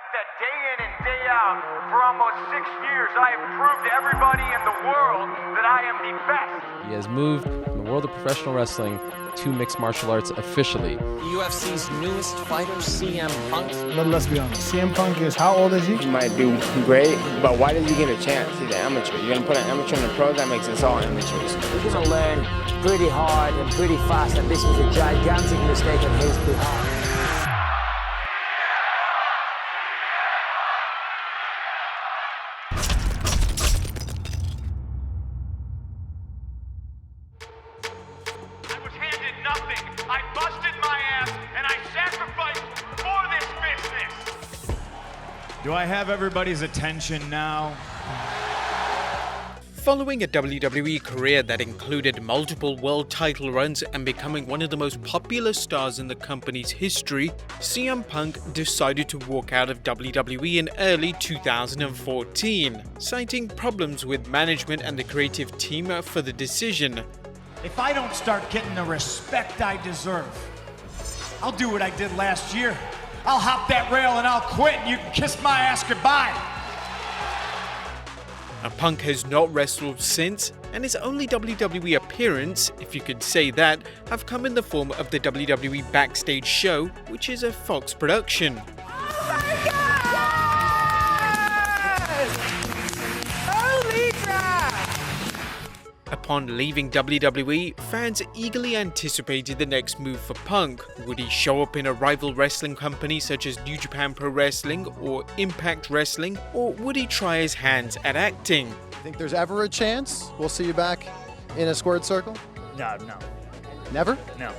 fact that day in and day out, for almost 6 years, I have proved to everybody in the world that I am the best. He has moved from the world of professional wrestling to mixed martial arts officially. UFC's newest fighter, CM Punk. Let's be honest, CM Punk is, how old is he? He might do great, but why does he get a chance? He's an amateur. You're gonna put an amateur in the pros, that makes us all amateurs. He's gonna learn pretty hard and pretty fast that this was a gigantic mistake on his behalf. I busted my ass and I sacrificed for this business. Do I have everybody's attention now? Following a WWE career that included multiple world title runs and becoming one of the most popular stars in the company's history, CM Punk decided to walk out of WWE in early 2014, citing problems with management and the creative team for the decision. If I don't start getting the respect I deserve, I'll do what I did last year. I'll hop that rail and I'll quit and you can kiss my ass goodbye. Now, Punk has not wrestled since, and his only WWE appearance, if you could say that, have come in the form of the WWE Backstage Show, which is a Fox production. Oh my God! Holy crap! Upon leaving WWE, fans eagerly anticipated the next move for Punk. Would he show up in a rival wrestling company such as New Japan Pro Wrestling or Impact Wrestling, or would he try his hands at acting? Think there's ever a chance we'll see you back in a squared circle? No. Never? No.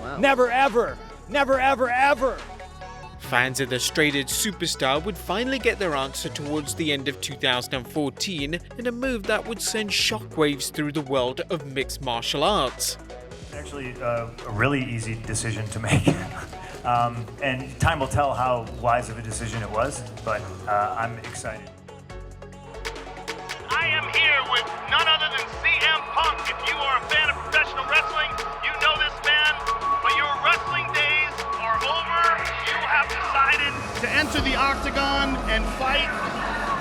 Wow. Never, ever. Never, ever, ever. Fans of the straight-edge superstar would finally get their answer towards the end of 2014 in a move that would send shockwaves through the world of mixed martial arts. Actually, a really easy decision to make. And time will tell how wise of a decision it was, but I'm excited. I am here with none other than CM Punk. If you are a fan of professional wrestling, you know this man, but your wrestling days are over. You have decided to enter the octagon and fight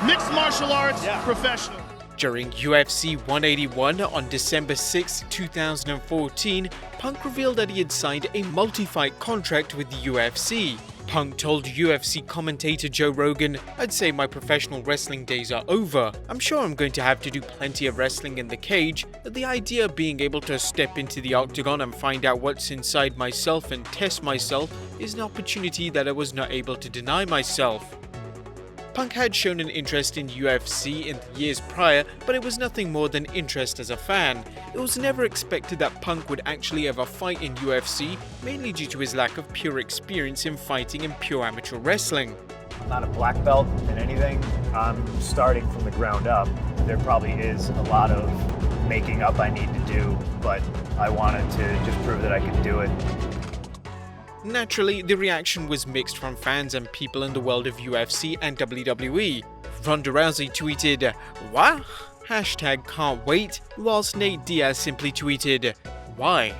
mixed martial arts professional. During UFC 181 on December 6, 2014, Punk revealed that he had signed a multi-fight contract with the UFC. Punk told UFC commentator Joe Rogan, "I'd say my professional wrestling days are over. I'm sure I'm going to have to do plenty of wrestling in the cage, but the idea of being able to step into the octagon and find out what's inside myself and test myself is an opportunity that I was not able to deny myself." Punk had shown an interest in UFC in the years prior, but it was nothing more than interest as a fan. It was never expected that Punk would actually ever fight in UFC, mainly due to his lack of pure experience in fighting in pure amateur wrestling. I'm not a black belt in anything. I'm starting from the ground up. There probably is a lot of making up I need to do, but I wanted to just prove that I could do it. Naturally, the reaction was mixed from fans and people in the world of UFC and WWE. Ronda Rousey tweeted, "What? Hashtag can't wait," whilst Nate Diaz simply tweeted, "Why?"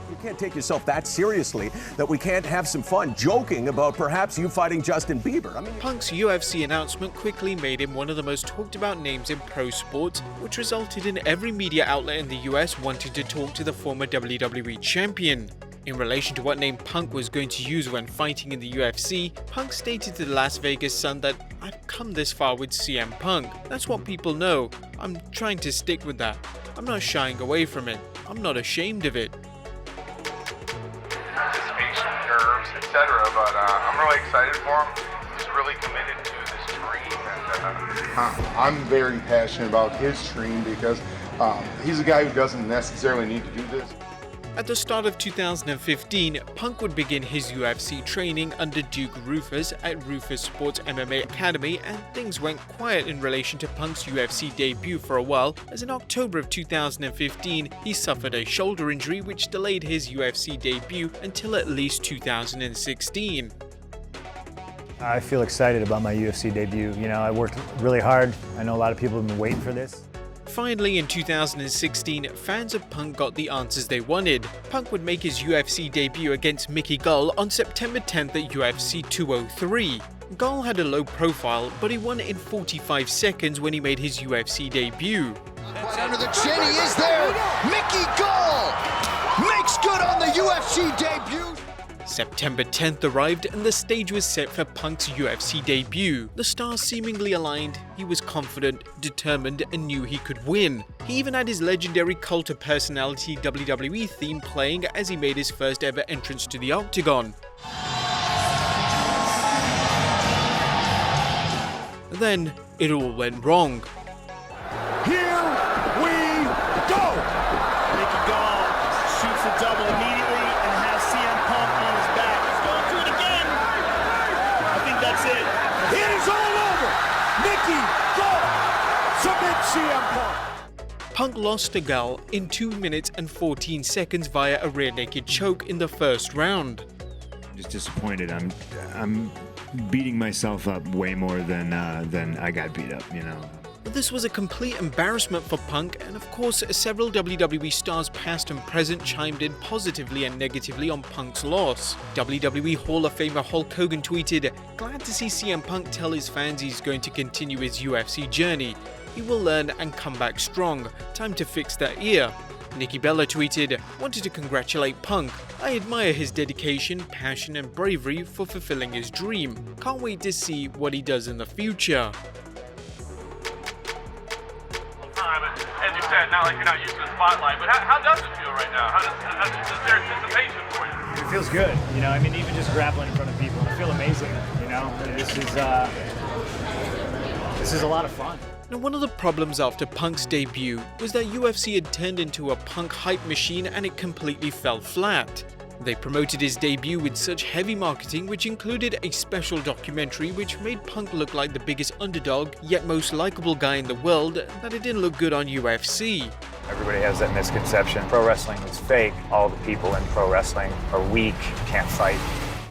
You can't take yourself that seriously that we can't have some fun joking about perhaps you fighting Justin Bieber. Punk's UFC announcement quickly made him one of the most talked about names in pro sports, which resulted in every media outlet in the US wanting to talk to the former WWE champion. In relation to what name Punk was going to use when fighting in the UFC, Punk stated to the Las Vegas Sun that, "I've come this far with CM Punk. That's what people know. I'm trying to stick with that. I'm not shying away from it. I'm not ashamed of it." Anticipation, nerves, etc. But I'm really excited for him. He's really committed to this dream. And I'm very passionate about his dream because he's a guy who doesn't necessarily need to do this. At the start of 2015, Punk would begin his UFC training under Duke Roufus at Roufus Sports MMA Academy, and things went quiet in relation to Punk's UFC debut for a while, as in October of 2015, he suffered a shoulder injury which delayed his UFC debut until at least 2016. I feel excited about my UFC debut. You know, I worked really hard. I know a lot of people have been waiting for this. Finally, in 2016, fans of Punk got the answers they wanted. Punk would make his UFC debut against Mickey Gall on September 10th at UFC 203. Gall had a low profile, but he won in 45 seconds when he made his UFC debut. Right under the chin, he is there! Mickey Gall makes good on the UFC debut! September 10th arrived and the stage was set for Punk's UFC debut. The stars seemingly aligned, he was confident, determined and knew he could win. He even had his legendary cult of personality WWE theme playing as he made his first ever entrance to the octagon. Then, it all went wrong. Here we go! Mickey Gall shoots a double immediately and has CM Punk on his back. He's going to it again. I think that's it. It is all over! Mickey Gall submits CM Punk! Punk lost to Gall in 2 minutes and 14 seconds via a rear naked choke in the first round. I'm just disappointed. I'm beating myself up way more than I got beat up, you know. This was a complete embarrassment for Punk, and of course several WWE stars past and present chimed in positively and negatively on Punk's loss. WWE Hall of Famer Hulk Hogan tweeted, "Glad to see CM Punk tell his fans he's going to continue his UFC journey. He will learn and come back strong. Time to fix that ear." Nikki Bella tweeted, "Wanted to congratulate Punk. I admire his dedication, passion and bravery for fulfilling his dream. Can't wait to see what he does in the future." As you said, not like you're not used to the spotlight, but how does it feel right now? Is there anticipation for you? It feels good, you know. I mean, even just grappling in front of people, I feel amazing. You know, this is a lot of fun. Now, one of the problems after Punk's debut was that UFC had turned into a Punk hype machine and it completely fell flat. They promoted his debut with such heavy marketing, which included a special documentary which made Punk look like the biggest underdog yet most likable guy in the world, that it didn't look good on UFC. Everybody has that misconception. Pro wrestling is fake. All the people in pro wrestling are weak, can't fight.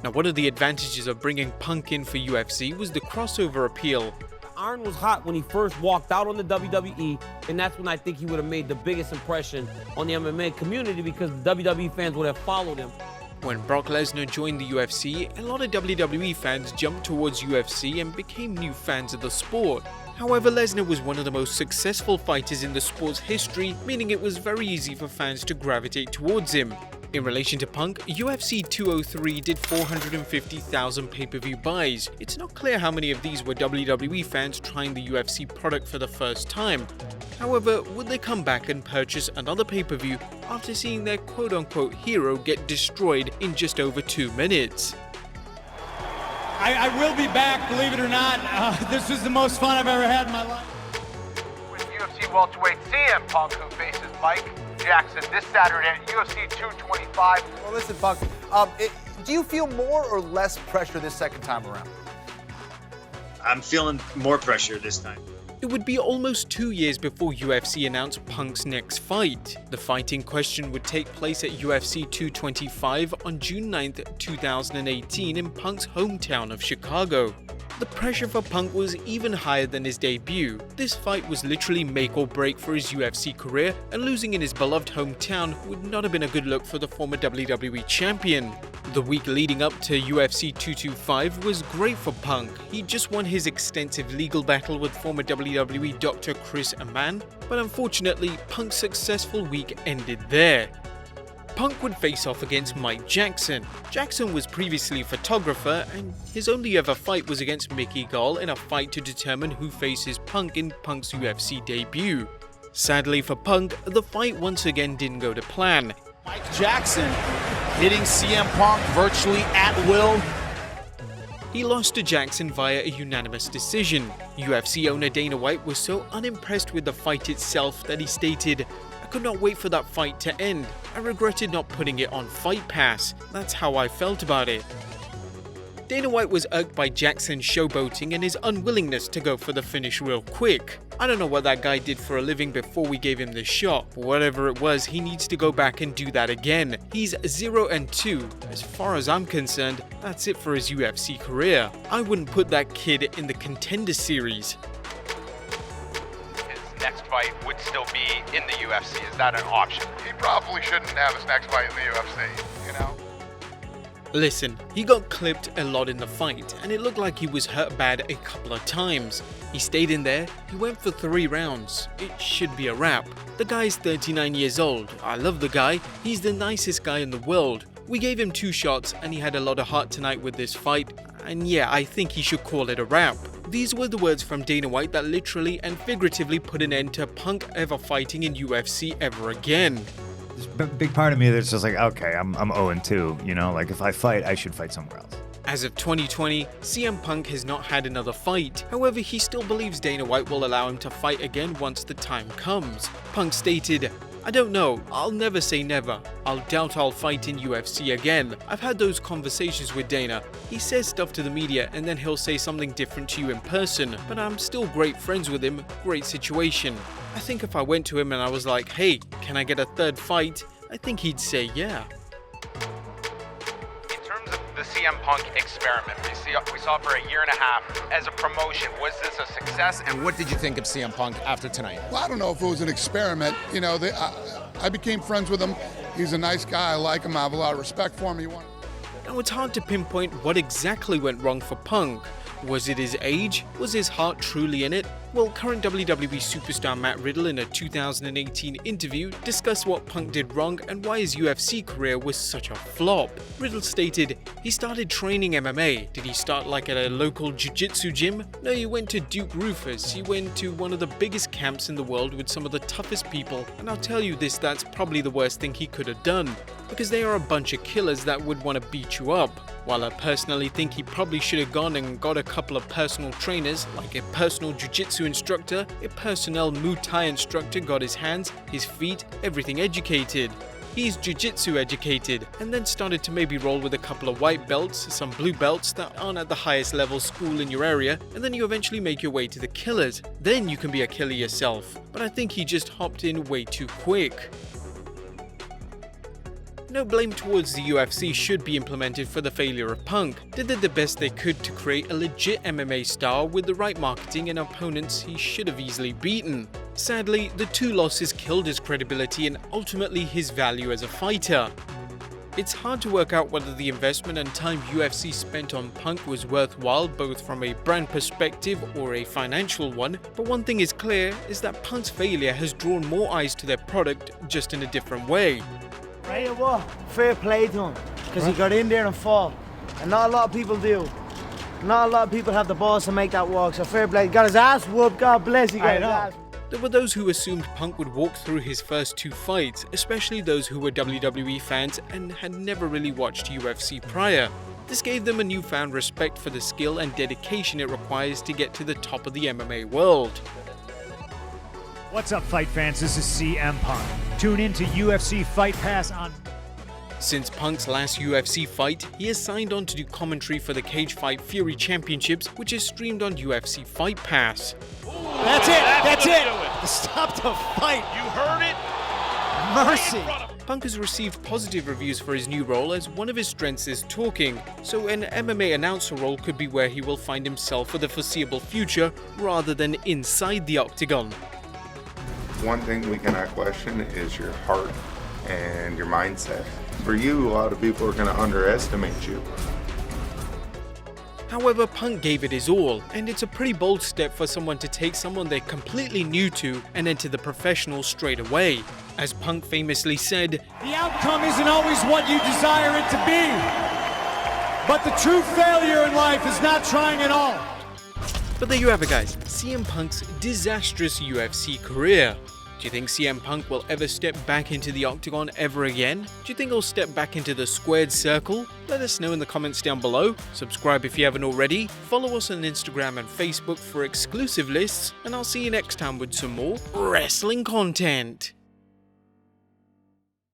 Now, one of the advantages of bringing Punk in for UFC was the crossover appeal. Iron was hot when he first walked out on the WWE, and that's when I think he would have made the biggest impression on the MMA community because the WWE fans would have followed him. When Brock Lesnar joined the UFC, a lot of WWE fans jumped towards UFC and became new fans of the sport. However, Lesnar was one of the most successful fighters in the sport's history, meaning it was very easy for fans to gravitate towards him. In relation to Punk, UFC 203 did 450,000 pay-per-view buys. It's not clear how many of these were WWE fans trying the UFC product for the first time. However, would they come back and purchase another pay-per-view after seeing their quote-unquote hero get destroyed in just over 2 minutes? I will be back, believe it or not. This was the most fun I've ever had in my life. With UFC welterweight CM Punk, who faces Mike Jackson this Saturday at UFC 225. Well, listen, Punk, do you feel more or less pressure this second time around? I'm feeling more pressure this time. It would be almost 2 years before UFC announced Punk's next fight. The fight in question would take place at UFC 225 on June 9th, 2018 in Punk's hometown of Chicago. The pressure for Punk was even higher than his debut. This fight was literally make or break for his UFC career, and losing in his beloved hometown would not have been a good look for the former WWE champion. The week leading up to UFC 225 was great for Punk. He just won his extensive legal battle with former WWE Dr. Chris Amann, but unfortunately, Punk's successful week ended there. Punk would face off against Mike Jackson. Jackson was previously a photographer, and his only ever fight was against Mickey Gall in a fight to determine who faces Punk in Punk's UFC debut. Sadly for Punk, the fight once again didn't go to plan. Mike Jackson hitting CM Punk virtually at will. He lost to Jackson via a unanimous decision. UFC owner Dana White was so unimpressed with the fight itself that he stated, "I could not wait for that fight to end. I regretted not putting it on Fight Pass. That's how I felt about it." Dana White was irked by Jackson's showboating and his unwillingness to go for the finish real quick. I don't know what that guy did for a living before we gave him the shot, but whatever it was, he needs to go back and do that again. He's 0-2. As far as I'm concerned, that's it for his UFC career. I wouldn't put that kid in the Contender Series. His next fight fight would still be in the UFC? Is that an option? He probably shouldn't have his next fight in the UFC, you know? Listen, he got clipped a lot in the fight, and it looked like he was hurt bad a couple of times. He stayed in there, he went for 3 rounds. It should be a wrap. The guy's 39 years old. I love the guy. He's the nicest guy in the world. We gave him 2 shots, and he had a lot of heart tonight with this fight. And yeah, I think he should call it a wrap. These were the words from Dana White that literally and figuratively put an end to Punk ever fighting in UFC ever again. There's a big part of me that's just like, okay, I'm 0-2, you know, like if I fight, I should fight somewhere else. As of 2020, CM Punk has not had another fight. However, he still believes Dana White will allow him to fight again once the time comes. Punk stated, "I don't know, I'll never say never. I'll doubt I'll fight in UFC again. I've had those conversations with Dana. He says stuff to the media and then he'll say something different to you in person, but I'm still great friends with him, great situation. I think if I went to him and I was like, hey, can I get a 3rd fight? I think he'd say yeah." In terms of the CM Punk experiment, we saw for a year and a half as a promotion. Was this a success? And what did you think of CM Punk after tonight? Well, I don't know if it was an experiment. You know, I became friends with him. He's a nice guy. I like him. I have a lot of respect for him. Now, it's hard to pinpoint what exactly went wrong for Punk. Was it his age? Was his heart truly in it? Well, current WWE superstar Matt Riddle in a 2018 interview discussed what Punk did wrong and why his UFC career was such a flop. Riddle stated, he started training MMA. Did he start like at a local jiu-jitsu gym? No, he went to Duke Roufus. He went to one of the biggest camps in the world with some of the toughest people. And I'll tell you this, that's probably the worst thing he could have done. Because they are a bunch of killers that would want to beat you up. While I personally think he probably should have gone and got a couple of personal trainers, like a personal jiu-jitsu instructor, a personnel Muay Thai instructor got his hands, his feet, everything educated. He's jiu-jitsu educated, and then started to maybe roll with a couple of white belts, some blue belts that aren't at the highest level school in your area, and then you eventually make your way to the killers. Then you can be a killer yourself. But I think he just hopped in way too quick. No blame towards the UFC should be implemented for the failure of Punk. They did the best they could to create a legit MMA star with the right marketing and opponents he should have easily beaten. Sadly, the 2 losses killed his credibility and ultimately his value as a fighter. It's hard to work out whether the investment and time UFC spent on Punk was worthwhile both from a brand perspective or a financial one, but one thing is clear is that Punk's failure has drawn more eyes to their product just in a different way. Right, what? Fair play to him, because he got in there and fought, and not a lot of people do. Not a lot of people have the balls to make that walk, so fair play. Got his ass whooped, God bless, he got his ass. There were those who assumed Punk would walk through his first 2 fights, especially those who were WWE fans and had never really watched UFC prior. This gave them a newfound respect for the skill and dedication it requires to get to the top of the MMA world. What's up, fight fans? This is CM Punk. Tune in to UFC Fight Pass on... Since Punk's last UFC fight, he has signed on to do commentary for the Cage Fight Fury Championships, which is streamed on UFC Fight Pass. That's it! That's it! Stop the fight! You heard it? Mercy! Punk has received positive reviews for his new role as one of his strengths is talking, so an MMA announcer role could be where he will find himself for the foreseeable future rather than inside the octagon. One thing we cannot question is your heart and your mindset. For you, a lot of people are going to underestimate you. However, Punk gave it his all, and it's a pretty bold step for someone to take someone they're completely new to and enter the professional straight away. As Punk famously said, "The outcome isn't always what you desire it to be, but the true failure in life is not trying at all." But there you have it, guys. CM Punk's disastrous UFC career. Do you think CM Punk will ever step back into the octagon ever again? Do you think he'll step back into the squared circle? Let us know in the comments down below. Subscribe if you haven't already. Follow us on Instagram and Facebook for exclusive lists. And I'll see you next time with some more wrestling content.